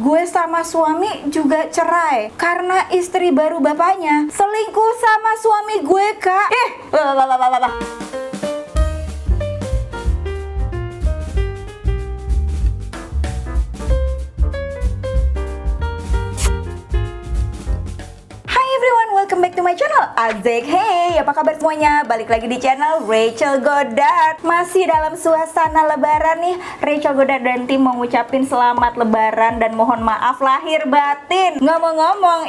gue sama suami juga cerai karena istri baru bapaknya selingkuh sama suami gue, Kak. Welcome back to my channel, Azek. Hey, apa kabar semuanya? Balik lagi di channel Rachel Godard. Masih dalam suasana lebaran nih. Rachel Godard dan tim mengucapin selamat lebaran dan mohon maaf lahir batin. Ngomong-ngomong,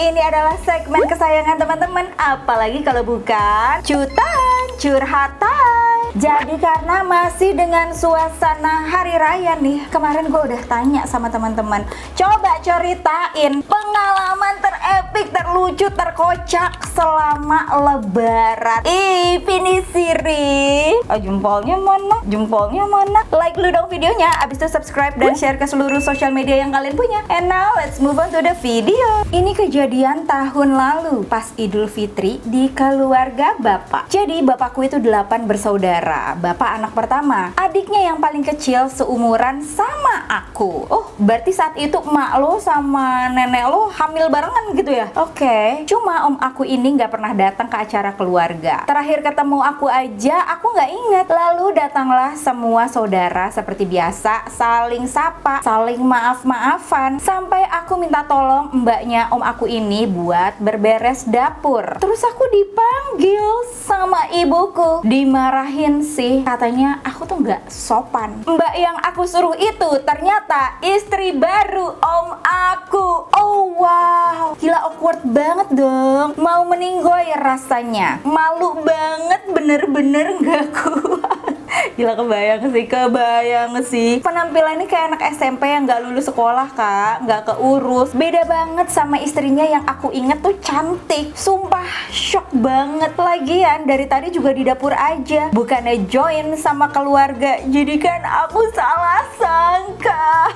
ini adalah segmen kesayangan teman-teman. Apalagi kalau bukan cuitan, curhatan. Jadi karena masih dengan suasana hari raya nih, kemarin gue udah tanya sama teman-teman, coba ceritain pengalaman terepik, terlucu, terkocak selama lebaran. Ini Siri. Jempolnya mana? Jempolnya mana? Like dulu dong videonya, abis itu subscribe dan share ke seluruh sosial media yang kalian punya. And now let's move on to the video. Ini kejadian tahun lalu pas Idul Fitri di keluarga bapak. Jadi bapakku itu 8 bersaudara. Bapak anak pertama, adiknya yang paling kecil seumuran sama aku. Oh, berarti saat itu emak lo sama nenek lo hamil barengan gitu ya? Oke. Cuma om aku ini nggak pernah datang ke acara keluarga. Terakhir ketemu aku aja, aku nggak inget. Lalu datanglah semua saudara seperti biasa, saling sapa, saling maaf-maafan. Sampai aku minta tolong mbaknya om aku ini buat berberes dapur. Terus aku dipanggil sama ibuku, dimarahin sih, katanya aku tuh nggak sopan. Mbak yang aku suruh itu ternyata istri baru om aku. Oh wow, gila awkward banget dong. Mau meninggoy rasanya, malu banget, bener-bener nggak kuat. Gila, kebayang sih. Penampilannya kayak anak SMP yang gak lulus sekolah, Kak. Gak keurus. Beda banget sama istrinya yang aku inget tuh cantik. Sumpah, shock banget. Lagian dari tadi juga di dapur aja, bukannya join sama keluarga. Jadi kan aku salah sangka.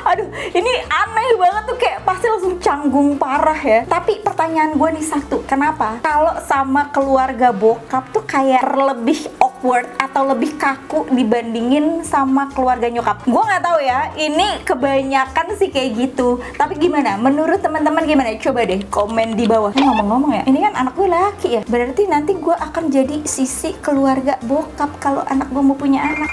Aduh, ini aneh banget tuh, kayak pasti langsung canggung parah ya. Tapi pertanyaan gue nih satu, kenapa kalau sama keluarga bokap tuh kayak lebih awkward atau lebih kaku dibandingin sama keluarga nyokap? Gue nggak tahu ya, ini kebanyakan sih kayak gitu. Tapi gimana? Menurut teman-teman gimana? Coba deh komen di bawah. Ngomong-ngomong ya, ini kan anak gue laki ya, berarti nanti gue akan jadi sisi keluarga bokap kalau anak gue mau punya anak.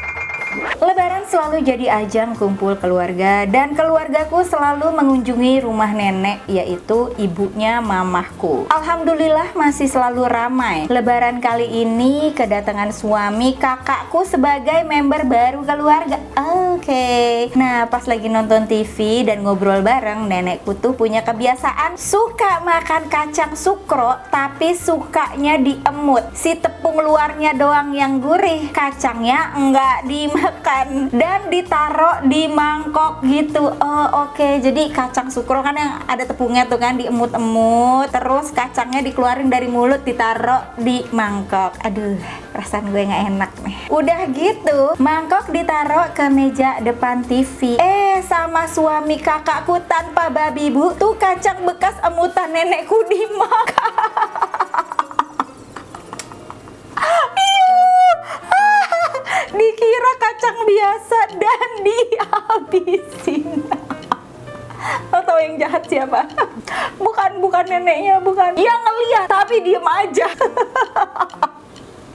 Lebaran selalu jadi ajang kumpul keluarga, dan keluargaku selalu mengunjungi rumah nenek, yaitu ibunya mamahku. Alhamdulillah masih selalu ramai. Lebaran kali ini kedatangan suami kakakku sebagai member baru keluarga. Oke. Nah, pas lagi nonton TV dan ngobrol bareng, nenekku tuh punya kebiasaan suka makan kacang sukro, tapi sukanya diemut. Si tepung luarnya doang yang gurih, kacangnya enggak dimakan dan ditaruh di mangkok gitu. Oh oke. Jadi kacang sukro kan yang ada tepungnya tuh kan, diemut-emut, terus kacangnya dikeluarin dari mulut, ditaruh di mangkok. Aduh, perasaan gue nggak enak nih. Udah gitu, mangkok ditaruh ke meja depan TV. Sama suami kakakku tanpa babi bu, tuh kacang bekas emutan nenekku dimakan. Dikira kacang biasa dan dihabisin. Lo tau yang jahat siapa? Bukan neneknya, bukan. Yang ngeliat tapi diem aja.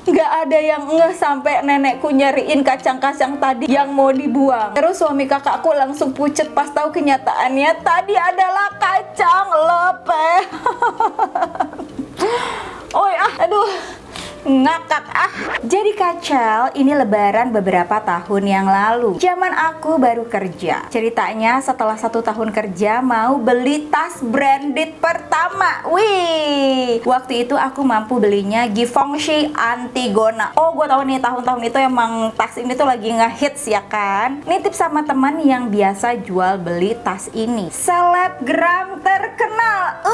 Gak ada yang ngeh sampai nenekku nyariin kacang-kacang tadi yang mau dibuang. Terus suami kakakku langsung pucet pas tahu kenyataannya tadi adalah kacang lepeh. Oi, aduh, ngakak ah. Jadi kacau, ini lebaran beberapa tahun yang lalu. Zaman aku baru kerja. Ceritanya setelah 1 tahun kerja mau beli tas branded pertama. Wih, waktu itu aku mampu belinya Givenchy Antigona. Oh, gue tahu nih, tahun-tahun itu emang tas ini tuh lagi ngehits ya kan. Nitip sama teman yang biasa jual beli tas ini. Selebgram terkenal.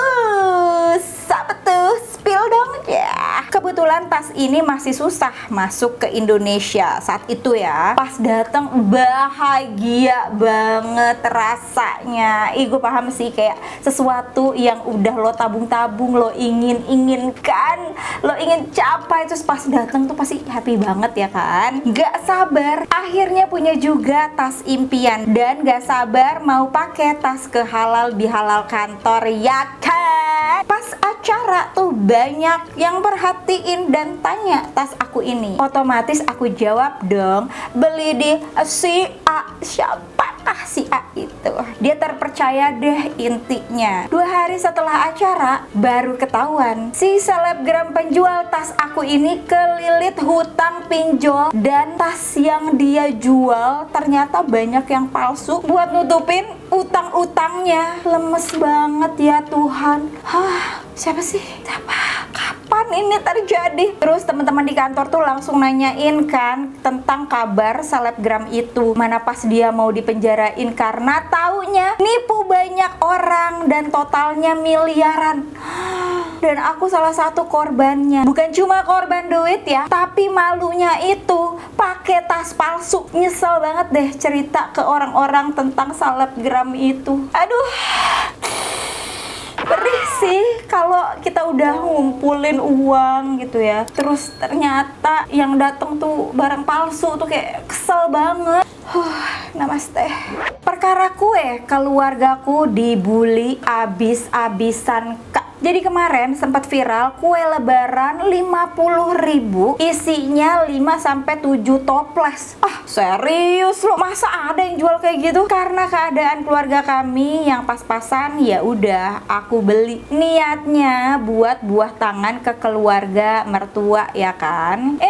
Siapa tuh? Spill dong ya. Kebetulan tas tas ini masih susah masuk ke Indonesia saat itu ya. Pas datang bahagia banget rasanya. Gue paham sih, kayak sesuatu yang udah lo tabung-tabung, lo inginkan, lo ingin capai, terus pas datang tuh pasti happy banget ya kan. Gak sabar akhirnya punya juga tas impian, dan gak sabar mau pakai tas ke halal di halal kantor ya kan. Pas acara tuh banyak yang perhatiin dan tanya tas aku ini. Otomatis aku jawab dong, beli di si A. Siapakah si A itu? Dia terpercaya deh intinya. 2 hari setelah acara baru ketahuan si selebgram penjual tas aku ini kelilit hutang pinjol, dan tas yang dia jual ternyata banyak yang palsu buat nutupin utang-utangnya. Lemes banget ya Tuhan. Siapa sih? Siapa? Kapan ini terjadi? Terus teman-teman di kantor tuh langsung nanyain kan tentang kabar selebgram itu. Mana pas dia mau dipenjarain karena taunya nipu banyak orang dan totalnya miliaran. Dan aku salah satu korbannya. Bukan cuma korban duit ya, tapi malunya itu pakai tas palsu. Nyesel banget deh cerita ke orang-orang tentang selebgram itu. Aduh, perih sih kalau kita udah ngumpulin uang gitu ya, terus ternyata yang datang tuh barang palsu tuh, kayak kesel banget. Namaste. Perkara kue, keluargaku dibully abis-abisan kak. Jadi kemarin sempat viral kue lebaran 50.000 isinya 5-7 toples. Serius lo? Masa ada yang jual kayak gitu? Karena keadaan keluarga kami yang pas-pasan, ya udah aku beli. Niatnya buat buah tangan ke keluarga mertua ya kan.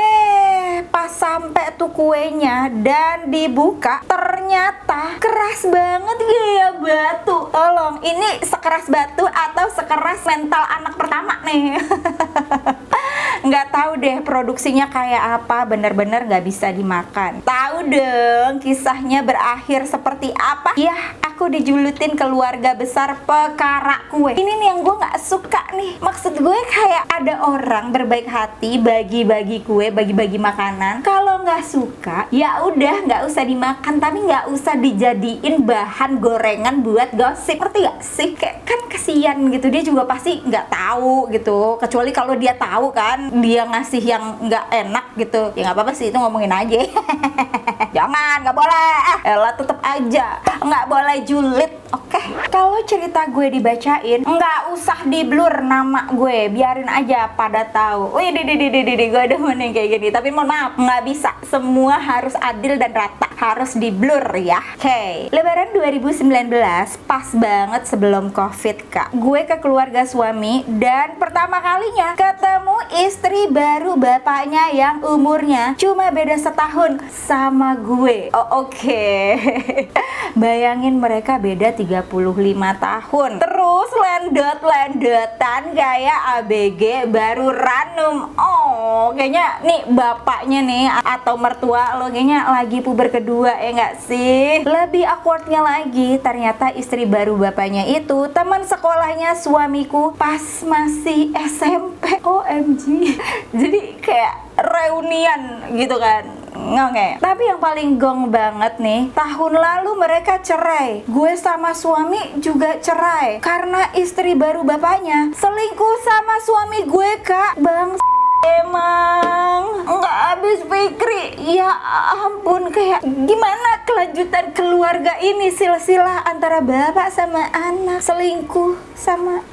Pas sampai tuh kuenya dan dibuka, ternyata keras banget kayak batu. Tolong, ini sekeras batu atau sekeras mental anak pertama nih? Nggak tahu deh produksinya kayak apa, bener-bener nggak bisa dimakan. Tahu dong kisahnya berakhir seperti apa? Ya, aku dijulutin keluarga besar pekara kue. Ini nih yang gue nggak suka nih. Maksud gue kayak ada orang berbaik hati bagi-bagi kue, bagi-bagi makanan. Kalau nggak suka, ya udah nggak usah dimakan, tapi nggak usah dijadiin bahan gorengan buat gosip. Ngerti gak sih? Kayak kan kesian gitu, dia juga pasti nggak tahu gitu. Kecuali kalau dia tahu kan, dia ngasih yang nggak enak gitu, ya nggak apa-apa sih, itu ngomongin aja. Jangan, nggak boleh. Elah, tetep aja nggak boleh julid. Oke, kalau cerita gue dibacain, nggak usah di blur nama gue, biarin aja pada tahu. Wih, gue ada yang kayak gini. Tapi mohon maaf, nggak bisa. Semua harus adil dan rata, harus di blur ya. Oke, Lebaran 2019 pas banget sebelum COVID kak. Gue ke keluarga suami dan pertama kalinya ketemu istri baru bapaknya yang umurnya cuma beda setahun sama gue. Oke. Bayangin mereka beda 35 tahun. Terus lendot-lendotan kayak ABG baru ranum. Kayaknya nih bapaknya nih atau mertua lo kayaknya lagi puber kedua, ya nggak sih? Lebih awkwardnya lagi, ternyata istri baru bapaknya itu teman sekolahnya suamiku pas masih SMP. OMG. Jadi kayak reunian gitu kan. Oke. Tapi yang paling gong banget nih, tahun lalu mereka cerai. Gue sama suami juga cerai karena istri baru bapaknya selingkuh sama suami gue kak. Bang, emang nggak habis pikir. Ya ampun, kayak gimana kelanjutan keluarga ini, silsilah antara bapak sama anak selingkuh sama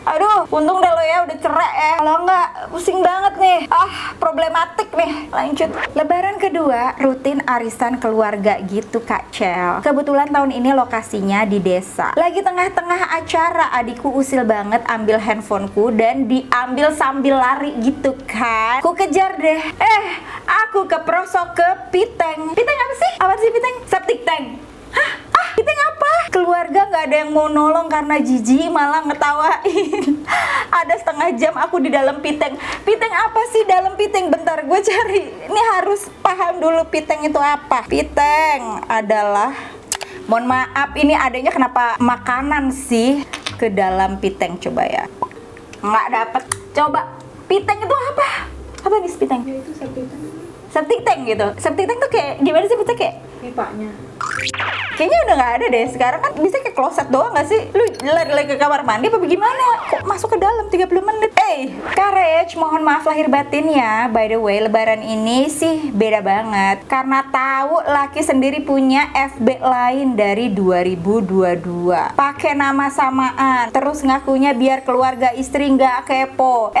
aduh, untung dah lo ya udah cerai ya. Kalau nggak, pusing banget nih. Problematik nih. Lanjut. Lebaran kedua, rutin arisan keluarga gitu Kak Cel. Kebetulan tahun ini lokasinya di desa. Lagi tengah-tengah acara, adikku usil banget ambil handphoneku dan diambil sambil lari gitu kan. Ku kejar deh. Aku keprosok ke piteng. Piteng apa sih? Apa sih piteng? Septic tank. Piteng apa? Keluarga nggak ada yang mau nolong karena jijik, malah ngetawain. Ada setengah jam aku di dalam piteng. Piteng apa sih dalam piteng? Bentar, gue cari. Ini harus paham dulu piteng itu apa. Piteng adalah, mohon maaf, ini adanya kenapa makanan sih ke dalam piteng? Coba ya. Nggak dapet. Coba. Piteng itu apa? Apa nih septic tank? Ya itu septic tank. Septic tank gitu. Septic tank tuh kayak gimana sih, Putih? Kayak Pipanya. kayaknya udah nggak ada deh. Sekarang kan bisa kayak kloset doang nggak sih? Lu lari ke kamar mandi apa gimana? Kok masuk ke dalam 30 menit? Courage, mohon maaf lahir batin ya. By the way, lebaran ini sih beda banget. Karena tahu laki sendiri punya FB lain dari 2022. Pakai nama samaan. Terus ngakunya biar keluarga istri nggak kepo.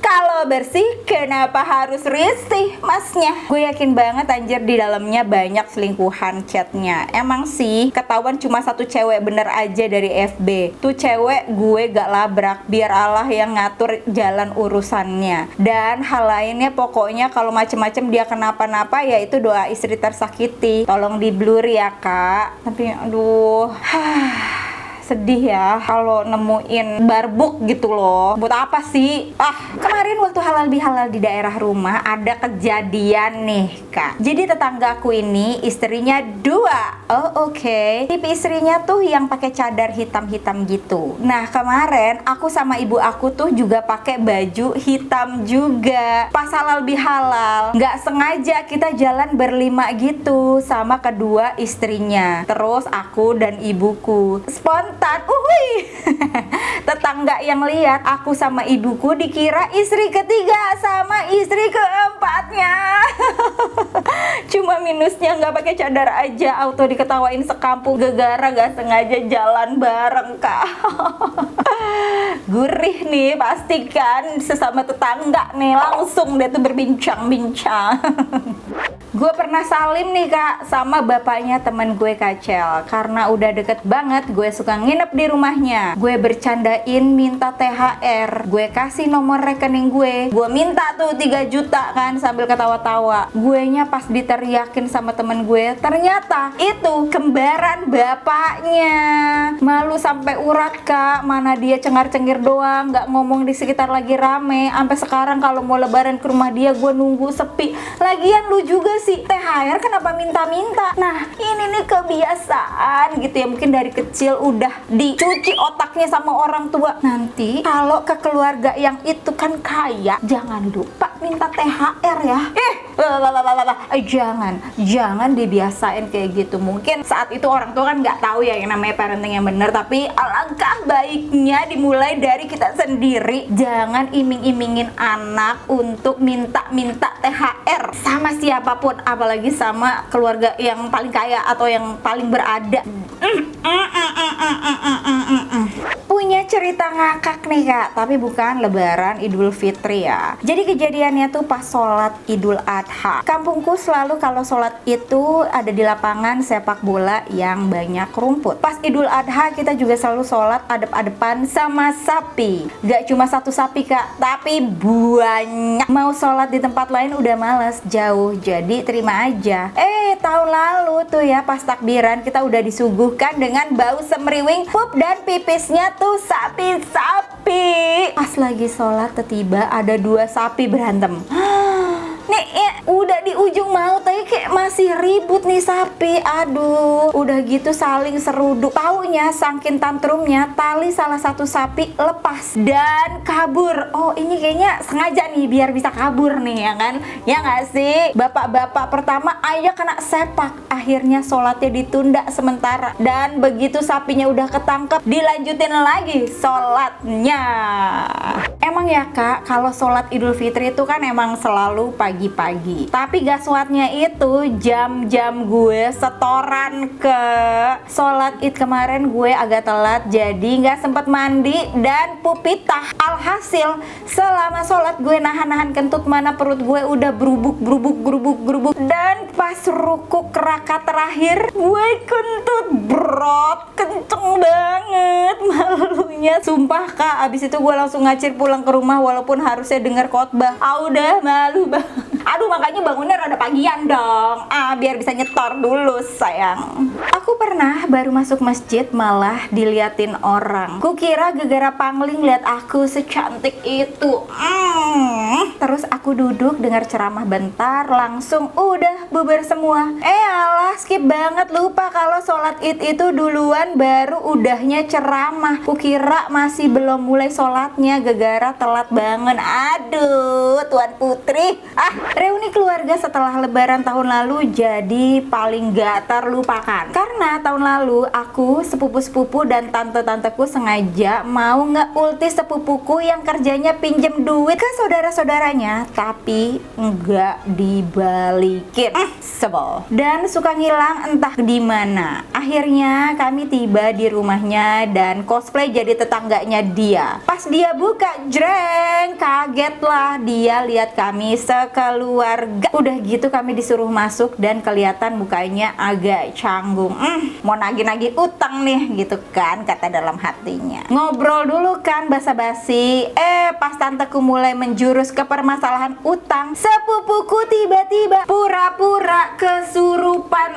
Kalau bersih kenapa harus risih masnya? Gue yakin banget anjir di dalamnya banyak selingkuhan chatnya. Emang sih ketahuan cuma satu cewek bener aja dari FB. Tuh cewek gue gak labrak, biar Allah yang ngatur jalan urusannya. Dan hal lainnya pokoknya kalau macem-macem dia kenapa-napa ya itu doa istri tersakiti. Tolong di blur ya kak. Tapi aduh sedih ya kalau nemuin barbuk gitu loh. Buat apa sih? Kemarin waktu halal bihalal di daerah rumah ada kejadian nih kak. Jadi tetanggaku ini istrinya 2. Oke. Tipe istrinya tuh yang pakai cadar hitam-hitam gitu. Nah kemarin aku sama ibu aku tuh juga pakai baju hitam juga. Pas halal bihalal, nggak sengaja kita jalan berlima gitu sama kedua istrinya. Terus aku dan ibuku spontan tetangga yang lihat aku sama ibuku dikira istri ketiga sama istri keempatnya. Cuma minusnya nggak pakai cadar aja auto diketawain sekampung gegara gak sengaja jalan bareng kak. Gurih nih pastikan sesama tetangga nih langsung dia tuh berbincang-bincang. Gue pernah salim nih kak sama bapaknya temen gue Kacel. Karena udah deket banget gue suka nginep di rumahnya. Gue bercandain minta THR. Gue kasih nomor rekening gue minta tuh 3 juta kan sambil ketawa-tawa. Guenya pas diteriakin sama temen gue, ternyata itu kembaran bapaknya. Malu sampai urat kak. Mana dia cengar-cengir doang, nggak ngomong di sekitar lagi rame. Sampai sekarang kalau mau lebaran ke rumah dia gue nunggu sepi. Lagian lu juga sih THR kenapa minta-minta? Nah ini nih kebiasaan gitu ya, mungkin dari kecil udah dicuci otaknya sama orang tua. Nanti kalau ke keluarga yang itu kan kaya, jangan lupa minta THR ya. Jangan dibiasain kayak gitu. Mungkin saat itu orang tua kan nggak tahu ya yang namanya parenting yang bener, tapi alangkah baiknya dimulai dari kita sendiri. Jangan iming-imingin anak untuk minta-minta THR sama siapapun, apalagi sama keluarga yang paling kaya atau yang paling berada. Punya cerita ngakak nih kak, tapi bukan lebaran Idul Fitri ya. Jadi kejadiannya tuh pas sholat Idul Adha. Kampungku selalu kalau sholat itu ada di lapangan sepak bola yang banyak rumput. Pas Idul Adha kita juga selalu sholat adep-adepan sama sapi. Gak cuma satu sapi kak, tapi banyak. Mau sholat di tempat lain udah males, jauh, jadi terima aja. Tahun lalu tuh ya pas takbiran kita udah disuguhkan dengan bau semriwing pup dan pipisnya tuh sapi-sapi. Pas lagi sholat tiba ada 2 sapi berantem. Nih ya, udah di ujung maut tapi kayak masih ribut nih sapi. Aduh, udah gitu saling seruduk. Taunya saking tantrumnya tali salah satu sapi lepas dan kabur. Oh ini kayaknya sengaja nih biar bisa kabur nih ya kan. Ya nggak sih? Bapak-bapak pertama aja kena sepak. Akhirnya sholatnya ditunda sementara. Dan begitu sapinya udah ketangkep dilanjutin lagi sholatnya. Emang ya kak, kalau sholat Idul Fitri itu kan emang selalu pagi-pagi. Tapi gaswatnya itu jam-jam gue setoran ke sholat Id kemarin gue agak telat, jadi nggak sempet mandi dan pupitah. Alhasil selama sholat gue nahan-nahan kentut, mana perut gue udah berubuk. Dan pas rukuk rakaat terakhir gue kentut brot, kenceng banget malunya. Sumpah kak, abis itu gue langsung ngacir pulang ke rumah walaupun harusnya denger khotbah. Udah malu banget. Aduh, makanya bangunnya rada pagian dong. Biar bisa nyetor dulu sayang. Aku pernah baru masuk masjid malah diliatin orang. Kukira gegara pangling lihat aku secantik itu. Terus aku duduk dengar ceramah bentar, langsung udah bubar semua. Alah, skip banget, lupa kalau sholat id itu duluan baru udahnya ceramah. Kukira masih belum mulai sholatnya gegara telat banget. Aduh, Tuan Putri. Reuni keluarga setelah lebaran tahun lalu jadi paling gak terlupakan. Karena tahun lalu aku, sepupu-sepupu dan tante-tanteku sengaja mau nge-ulti sepupuku yang kerjanya pinjem duit ke saudara-saudaranya, tapi nggak dibalikin. Sebel. Dan suka ngilang entah di mana. Akhirnya kami tiba di rumahnya dan cosplay jadi tetangganya dia. Pas dia buka, jreng, kaget lah dia lihat kami sekeluarga. Udah gitu kami disuruh masuk dan kelihatan mukanya agak canggung. Mau nagih-nagih utang nih gitu kan, kata dalam hatinya. Ngobrol dulu kan basa-basi. Pas tanteku mulai menjurus ke permasalahan utang, sepupuku tiba-tiba pura-pura kesurupan.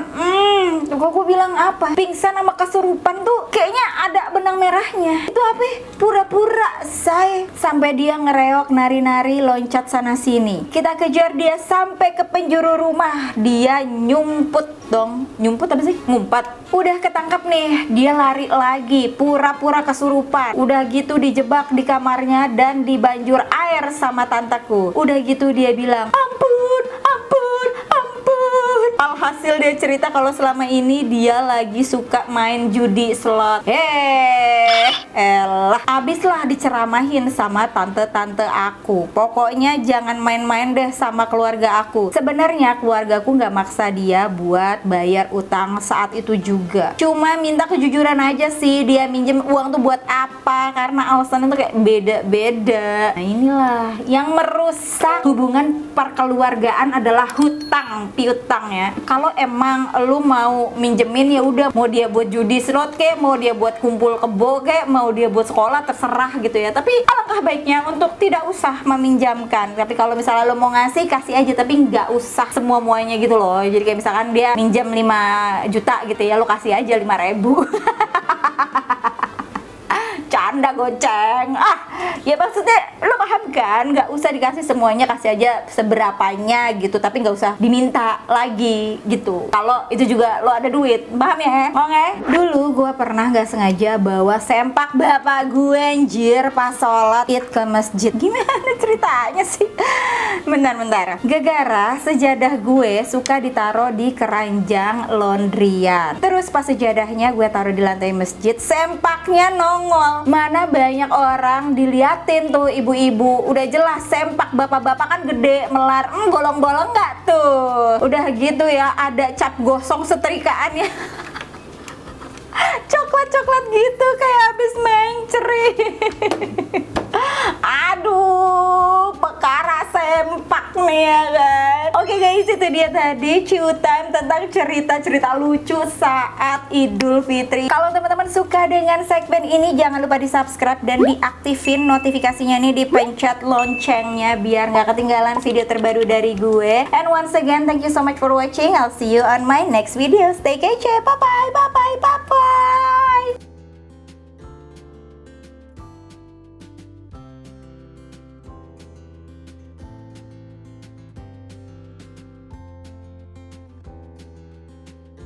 Aku bilang apa? Pingsan sama kesurupan tuh kayaknya ada benang merahnya. Itu apa? Pura-pura say. Sampai dia ngereok nari-nari loncat sana sini. Kita kejar dia sampai ke penjuru rumah. Dia nyumput dong. Nyumput apa sih? Ngumpat. Udah ketangkap nih, dia lari lagi, pura-pura kesurupan. Udah gitu dijebak di kamarnya dan dibanjur air sama tanteku. Udah gitu dia bilang, ampun, ampun, ampun. Alhasil dia cerita kalau selama ini dia lagi suka main judi slot. Elah, abislah diceramahin sama tante-tante aku. Pokoknya jangan main-main deh sama keluarga aku. Sebenarnya keluargaku nggak maksa dia buat bayar utang saat itu juga. Cuma minta kejujuran aja sih, dia minjem uang tuh buat apa, karena alasannya tuh kayak beda-beda. Nah inilah yang merusak hubungan perkeluargaan adalah hutang piutang ya. Kalau emang lu mau minjemin ya udah, mau dia buat judi slot kek, mau dia buat kumpul kebo kek, mau dia buat sekolah, terserah gitu ya. Tapi alangkah baiknya untuk tidak usah meminjamkan. Tapi kalau misalnya lo mau ngasih, kasih aja, tapi nggak usah semua-muanya gitu loh. Jadi kayak misalkan dia minjam 5 juta gitu ya, lo kasih aja 5.000. Canda goceng. Ya maksudnya lo paham kan, nggak usah dikasih semuanya, kasih aja seberapanya gitu, tapi nggak usah diminta lagi gitu kalau itu juga lo ada duit, paham ya? Oke. Dulu gue pernah nggak sengaja bawa sempak bapak gue anjir pas sholat id ke masjid. Gimana ceritanya sih? Bentar. Gegara sejadah gue suka ditaruh di keranjang laundryan. Terus pas sejadahnya gue taruh di lantai masjid, sempaknya nongol. Mana banyak orang diliatin tuh ibu-ibu. Udah jelas sempak bapak-bapak kan gede, melar, bolong-bolong nggak tuh? Udah gitu ya, ada cap gosong setrikaannya. Coklat-coklat gitu kayak habis menceri. Aduh, perkara sempak nih ya kan. Oke guys, itu dia tadi Ciutan tentang cerita-cerita lucu saat Idul Fitri. Kalau teman-teman suka dengan segmen ini, jangan lupa di subscribe dan diaktifin notifikasinya nih, dipencet loncengnya biar nggak ketinggalan video terbaru dari gue. And once again, thank you so much for watching. I'll see you on my next video. Stay kece, bye bye, bye bye, bye bye.